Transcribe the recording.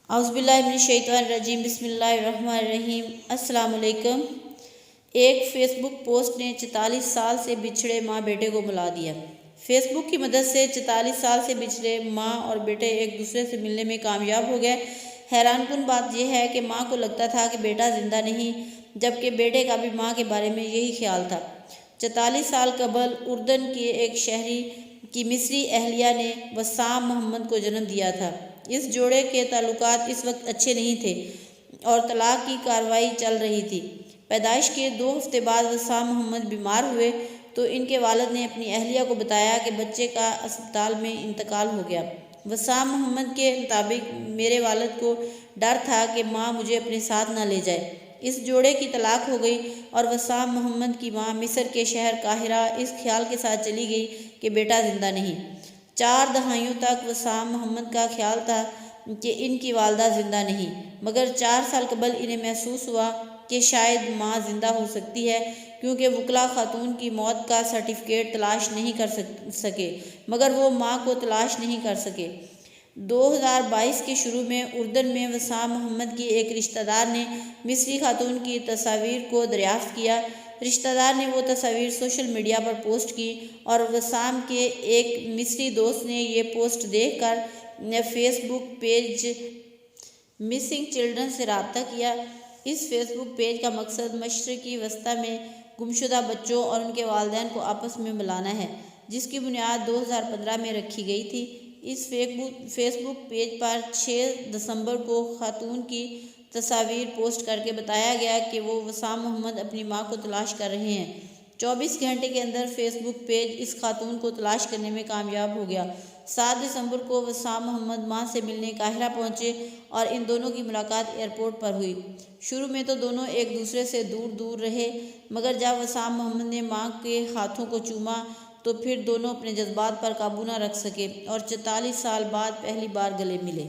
اعوذ باللہ من الشیطان الرجیم، بسم اللہ الرحمن الرحیم۔ السلام علیکم۔ ایک فیس بک پوسٹ نے 44 سال سے بچھڑے ماں بیٹے کو ملا دیا۔ فیس بک کی مدد سے 44 سال سے بچھڑے ماں اور بیٹے ایک دوسرے سے ملنے میں کامیاب ہو گئے۔ حیران کن بات یہ ہے کہ ماں کو لگتا تھا کہ بیٹا زندہ نہیں، جبکہ بیٹے کا بھی ماں کے بارے میں یہی خیال تھا۔ 44 سال قبل اردن کے ایک شہری کی مصری اہلیہ نے وسام محمد کو جنم دیا تھا۔ اس جوڑے کے تعلقات اس وقت اچھے نہیں تھے اور طلاق کی کارروائی چل رہی تھی۔ پیدائش کے 2 ہفتے بعد وسام محمد بیمار ہوئے تو ان کے والد نے اپنی اہلیہ کو بتایا کہ بچے کا اسپتال میں انتقال ہو گیا۔ وسام محمد کے مطابق میرے والد کو ڈر تھا کہ ماں مجھے اپنے ساتھ نہ لے جائے۔ اس جوڑے کی طلاق ہو گئی اور وسام محمد کی ماں مصر کے شہر قاہرہ اس خیال کے ساتھ چلی گئی کہ بیٹا زندہ نہیں۔ 4 دہائیوں تک وسام محمد کا خیال تھا کہ ان کی والدہ زندہ نہیں، مگر 4 سال قبل انہیں محسوس ہوا کہ شاید ماں زندہ ہو سکتی ہے، کیونکہ وکلاء خاتون کی موت کا سرٹیفکیٹ تلاش نہیں کر سکے، مگر وہ ماں کو تلاش نہیں کر سکے۔ 2022 کے شروع میں اردن میں وسام محمد کی ایک رشتہ دار نے مصری خاتون کی تصاویر کو دریافت کیا۔ رشتہ دار نے وہ تصاویر سوشل میڈیا پر پوسٹ کی اور وسام کے ایک مصری دوست نے یہ پوسٹ دیکھ کر فیس بک پیج مسنگ چلڈرن سے رابطہ کیا۔ اس فیس بک پیج کا مقصد مشرقی وسطی میں گمشدہ بچوں اور ان کے والدین کو آپس میں ملانا ہے، جس کی بنیاد 2015 میں رکھی گئی تھی۔ اس فیس بک پیج پر 6 دسمبر کو خاتون کی تصاویر پوسٹ کرکے بتایا گیا کہ وہ وسام محمد اپنی ماں کو تلاش کر رہے ہیں۔ 24 گھنٹے کے اندر فیس بک پیج اس خاتون کو تلاش کرنے میں کامیاب ہو گیا۔ 7 دسمبر کو وسام محمد ماں سے ملنے قاہرہ پہنچے اور ان دونوں کی ملاقات ایئرپورٹ پر ہوئی۔ شروع میں تو دونوں ایک دوسرے سے دور دور رہے، مگر جب وسام محمد نے ماں کے ہاتھوں کو چوما تو پھر دونوں اپنے جذبات پر قابو نہ رکھ سکے اور 44 سال بعد پہلی بار گلے ملے۔